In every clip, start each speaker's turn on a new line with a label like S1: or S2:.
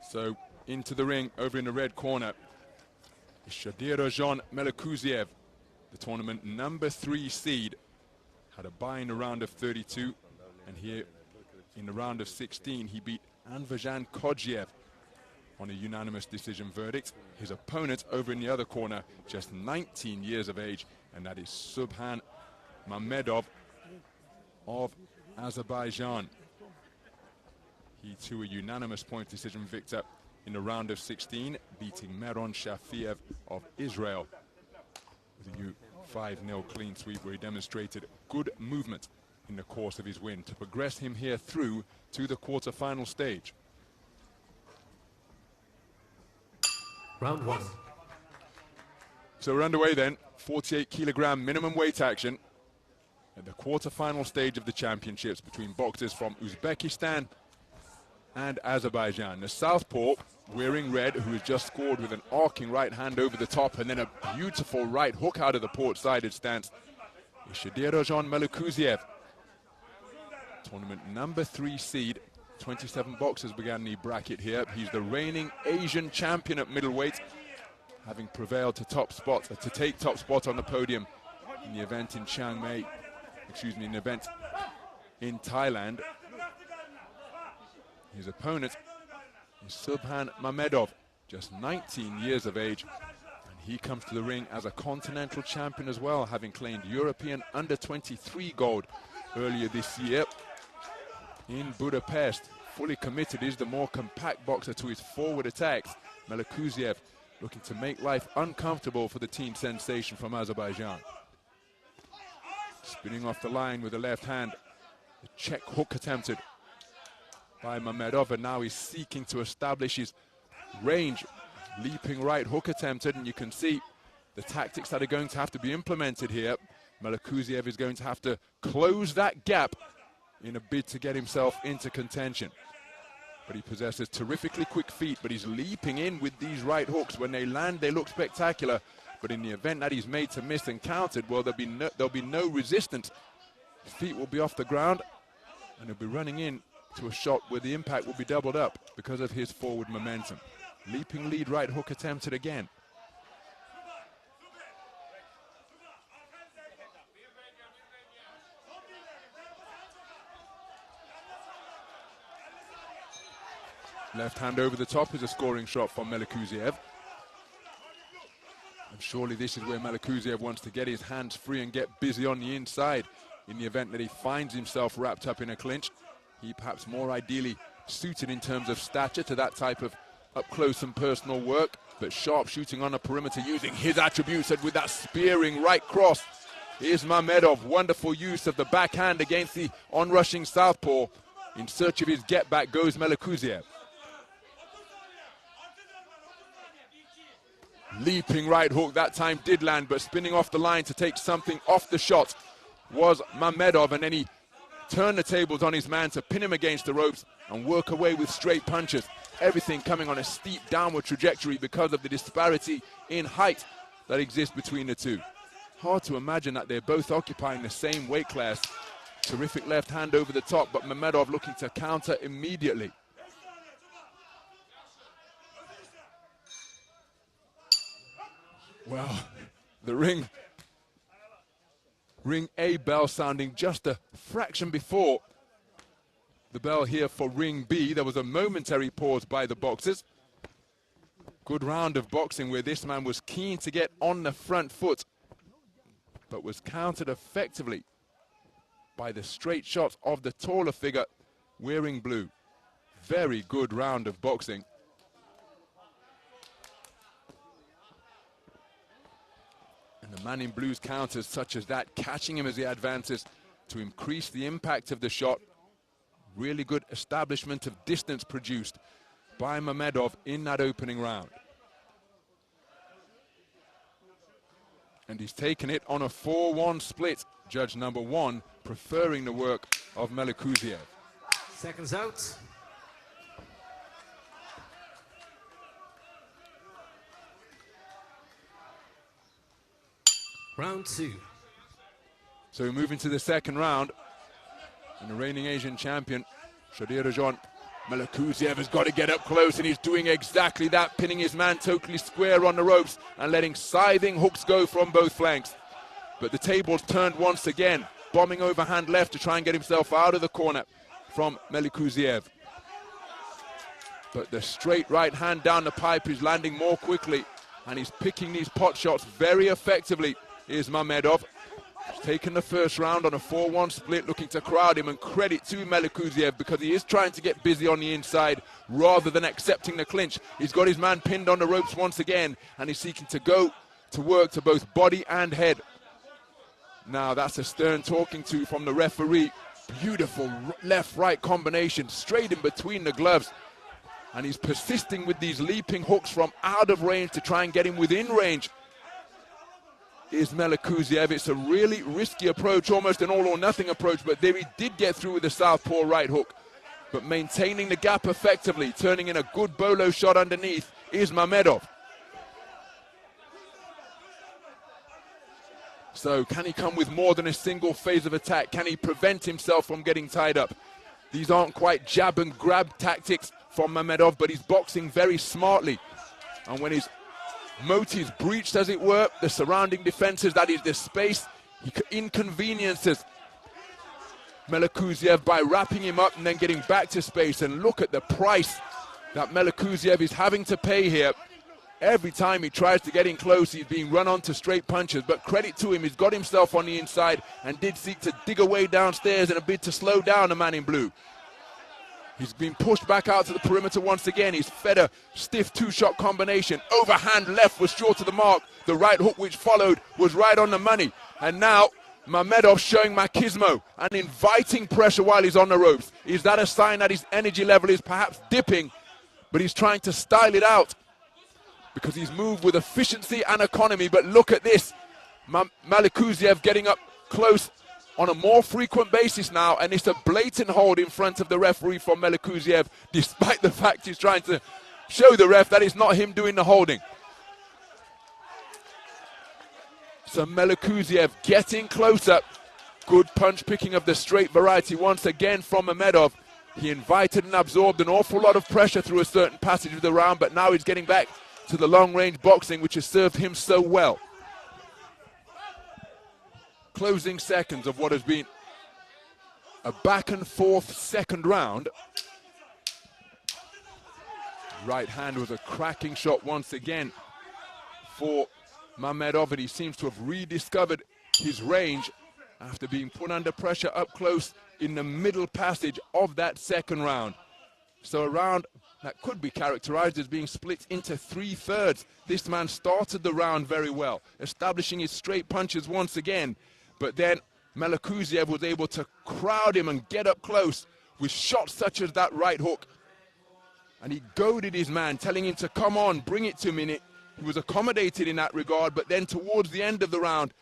S1: So into the ring, over in the red corner, is Shodiyorjon MELIKUZIEV, the tournament number 3 seed. Had a bye in the round of 32, and here in the round of 16, he beat Anvajan Kodjiev on a unanimous decision verdict. His opponent over in the other corner, just 19 years of age, and that is Subhan MAMEDOV of Azerbaijan. He too a unanimous point decision victor in the round of 16, beating Meron Shafiev of Israel with a 5-0 clean sweep, where he demonstrated good movement in the course of his win to progress him here through to the quarter-final stage.
S2: Round 1.
S1: So we're underway then. 48-kilogram minimum weight action at the quarter-final stage of the championships between boxers from Uzbekistan and Azerbaijan. The southpaw, wearing red, who has just scored with an arcing right hand over the top and then a beautiful right hook out of the port-sided stance, is Shodiyorjon MELIKUZIEV. Tournament number 3 seed. 27 boxers began the bracket here. He's the reigning Asian champion at middleweight, having prevailed to take top spot on the podium in the event in Chiang Mai, in the event in Thailand. His opponent is Subhan MAMEDOV, just 19 years of age, and he comes to the ring as a continental champion as well, having claimed European under-23 gold earlier this year in Budapest. Fully committed, is the more compact boxer to his forward attacks. MELIKUZIEV looking to make life uncomfortable for the teen sensation from Azerbaijan. Spinning off the line with the left hand, the check hook attempted by MAMEDOV, and now he's seeking to establish his range. Leaping right hook attempted, and you can see the tactics that are going to have to be implemented here. MELIKUZIEV is going to have to close that gap in a bid to get himself into contention. But he possesses terrifically quick feet, but he's leaping in with these right hooks. When they land, they look spectacular, but in the event that he's made to miss and countered, well, there'll be no resistance. His feet will be off the ground, and he'll be running in to a shot where the impact will be doubled up because of his forward momentum. Leaping lead right hook attempted again. Left hand over the top is a scoring shot from MELIKUZIEV. And surely this is where MELIKUZIEV wants to get his hands free and get busy on the inside in the event that he finds himself wrapped up in a clinch. He perhaps more ideally suited in terms of stature to that type of up-close and personal work, but sharp shooting on the perimeter using his attributes, and with that spearing right cross. Here's MAMEDOV, wonderful use of the backhand against the onrushing southpaw. In search of his get-back goes MELIKUZIEV. Leaping right hook, that time did land, but spinning off the line to take something off the shot was MAMEDOV, and then he turned the tables on his man to pin him against the ropes and work away with straight punches. Everything coming on a steep downward trajectory because of the disparity in height that exists between the two. Hard to imagine that they're both occupying the same weight class. Terrific left hand over the top, but MAMEDOV looking to counter immediately. Well, the ring A bell sounding just a fraction before the bell here for ring B. There was a momentary pause by the boxers. Good round of boxing where this man was keen to get on the front foot, but was countered effectively by the straight shots of the taller figure wearing blue. Very good round of boxing. And the man in blue's counters such as that, catching him as he advances to increase the impact of the shot. Really good establishment of distance produced by MAMEDOV in that opening round. And he's taken it on a 4-1 split. Judge number 1 preferring the work of MELIKUZIEV.
S2: Seconds out. Round 2.
S1: So we move into the second round. And the reigning Asian champion, Shodiyorjon MELIKUZIEV has got to get up close, and he's doing exactly that, pinning his man totally square on the ropes and letting scything hooks go from both flanks. But the table's turned once again, bombing overhand left to try and get himself out of the corner from MELIKUZIEV. But the straight right hand down the pipe is landing more quickly, and he's picking these pot shots very effectively. Here's MAMEDOV. He's taken the first round on a 4-1 split, looking to crowd him, and credit to MELIKUZIEV because he is trying to get busy on the inside rather than accepting the clinch. He's got his man pinned on the ropes once again, and he's seeking to go to work to both body and head. Now that's a stern talking to from the referee. Beautiful left-right combination, straight in between the gloves. And he's persisting with these leaping hooks from out of range to try and get him within range. Is MELIKUZIEV. It's a really risky approach, almost an all-or-nothing approach, but there he did get through with the southpaw right hook. But maintaining the gap effectively, turning in a good bolo shot underneath, is MAMEDOV. So can he come with more than a single phase of attack? Can he prevent himself from getting tied up? These aren't quite jab and grab tactics from MAMEDOV, but he's boxing very smartly. And when his motives breached, as it were, the surrounding defenses, that is the space, he inconveniences MELIKUZIEV by wrapping him up and then getting back to space. And look at the price that MELIKUZIEV is having to pay here. Every time he tries to get in close, he's being run on to straight punches. But credit to him, he's got himself on the inside and did seek to dig away downstairs in a bid to slow down the man in blue. He's been pushed back out to the perimeter once again. He's fed a stiff two-shot combination. Overhand left was short of the mark. The right hook which followed was right on the money. And now MAMEDOV showing machismo and inviting pressure while he's on the ropes. Is that a sign that his energy level is perhaps dipping? But he's trying to style it out because he's moved with efficiency and economy. But look at this. MELIKUZIEV getting up close on a more frequent basis now, and it's a blatant hold in front of the referee from MELIKUZIEV, despite the fact he's trying to show the ref that it's not him doing the holding. So MELIKUZIEV getting closer. Good punch picking of the straight variety once again from MAMEDOV. He invited and absorbed an awful lot of pressure through a certain passage of the round, but now he's getting back to the long-range boxing, which has served him so well. Closing seconds of what has been a back-and-forth second round. Right hand was a cracking shot once again for MAMEDOV, and he seems to have rediscovered his range after being put under pressure up close in the middle passage of that second round. So a round that could be characterized as being split into 3/3. This man started the round very well, establishing his straight punches once again. But then MELIKUZIEV was able to crowd him and get up close with shots such as that right hook. And he goaded his man, telling him to come on, bring it to me. He was accommodated in that regard, but then towards the end of the round,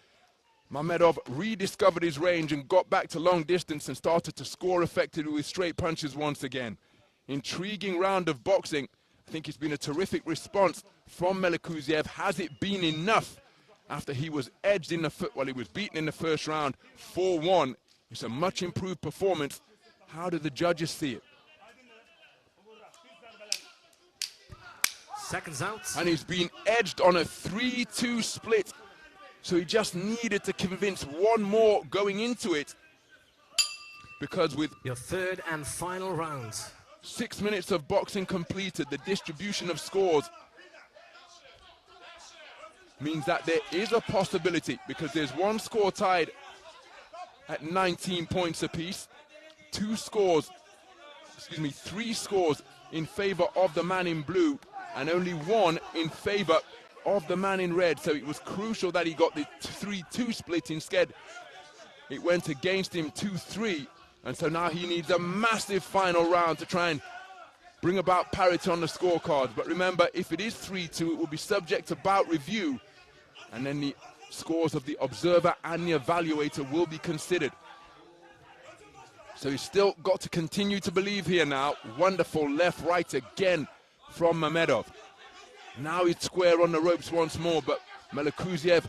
S1: MAMEDOV rediscovered his range and got back to long distance and started to score effectively with straight punches once again. Intriguing round of boxing. I think it's been a terrific response from MELIKUZIEV. Has it been enough? After he was edged in the he was beaten in the first round, 4-1. It's a much improved performance. How do the judges see it?
S2: Seconds out.
S1: And he's been edged on a 3-2 split. So he just needed to convince one more going into it. Because with
S2: your third and final round,
S1: 6 minutes of boxing completed, the distribution of scores means that there is a possibility, because there's one score tied at 19 points apiece, three scores in favor of the man in blue, and only one in favor of the man in red. So it was crucial that he got the 3-2 split. Instead, it went against him 2-3, and so now he needs a massive final round to try and bring about parity on the scorecards. But remember, if it is 3-2, it will be subject to bout review, and then the scores of the observer and the evaluator will be considered. So he's still got to continue to believe here now. Wonderful left-right again from MAMEDOV. Now he's square on the ropes once more, but MELIKUZIEV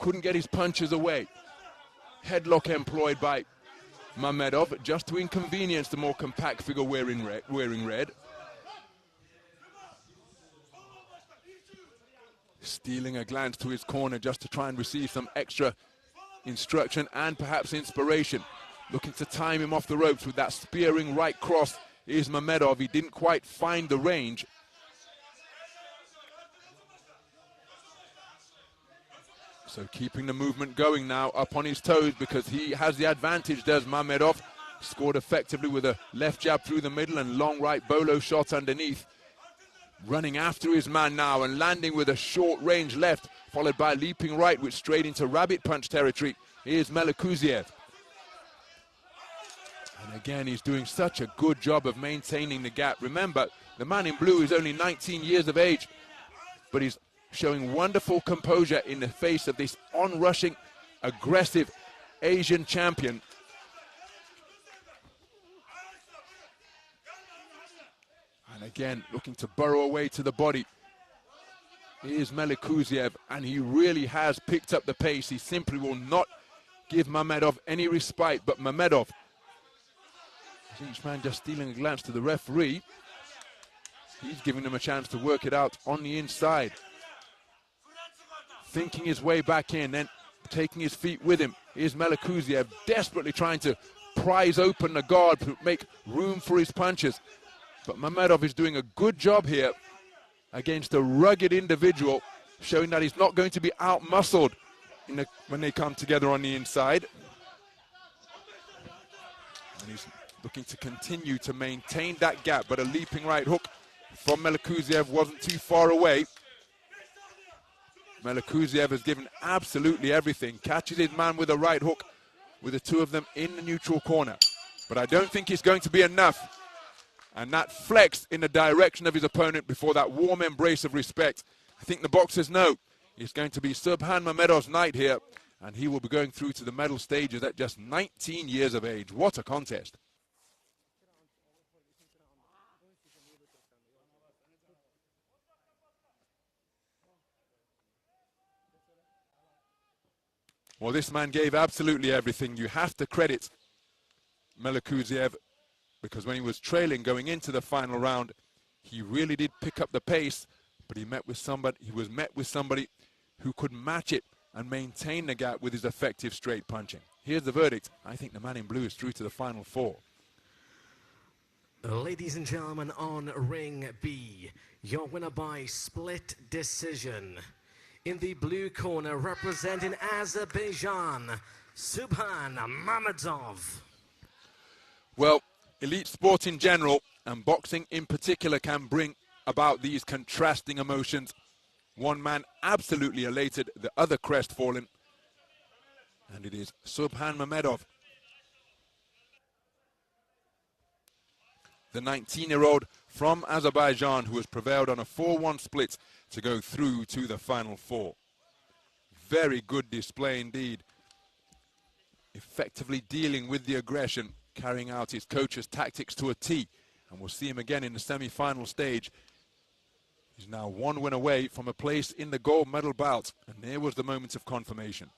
S1: couldn't get his punches away. Headlock employed by MAMEDOV, just to inconvenience the more compact figure wearing red. Stealing a glance to his corner just to try and receive some extra instruction and perhaps inspiration. Looking to time him off the ropes with that spearing right cross is MAMEDOV. He didn't quite find the range. So keeping the movement going now, up on his toes, because he has the advantage, does MAMEDOV. Scored effectively with a left jab through the middle and long right bolo shot underneath. Running after his man now and landing with a short range left, followed by a leaping right, which straight into rabbit punch territory. Here's MELIKUZIEV. And again, he's doing such a good job of maintaining the gap. Remember, the man in blue is only 19 years of age, but he's showing wonderful composure in the face of this on-rushing, aggressive Asian champion. And again, looking to burrow away to the body. Here's MELIKUZIEV, and he really has picked up the pace. He simply will not give MAMEDOV any respite, but MAMEDOV, each man just stealing a glance to the referee. He's giving them a chance to work it out on the inside. Thinking his way back in, then taking his feet with him. Here's MELIKUZIEV, desperately trying to prise open the guard to make room for his punches. But MAMEDOV is doing a good job here against a rugged individual, showing that he's not going to be out-muscled when they come together on the inside. And he's looking to continue to maintain that gap, but a leaping right hook from MELIKUZIEV wasn't too far away. MELIKUZIEV has given absolutely everything. Catches his man with a right hook with the two of them in the neutral corner. But I don't think it's going to be enough. And that flex in the direction of his opponent before that warm embrace of respect. I think the boxers know it's going to be Subhan Mamedov's night here, and he will be going through to the medal stages at just 19 years of age. What a contest. Well, this man gave absolutely everything. You have to credit MELIKUZIEV, because when he was trailing going into the final round, he really did pick up the pace, but he was met with somebody who could match it and maintain the gap with his effective straight punching. Here's the verdict. I think the man in blue is through to the final four.
S2: Ladies and gentlemen, on ring B, your winner by split decision. In the blue corner, representing Azerbaijan, Subhan Mamedov.
S1: Well, elite sport in general, and boxing in particular, can bring about these contrasting emotions. One man absolutely elated, the other crestfallen, and it is Subhan Mamedov, the 19-year-old from Azerbaijan, who has prevailed on a 4-1 split to go through to the final four. Very good display indeed, effectively dealing with the aggression, carrying out his coach's tactics to a T, and we'll see him again in the semi-final stage. He's now one win away from a place in the gold medal bout, and there was the moment of confirmation.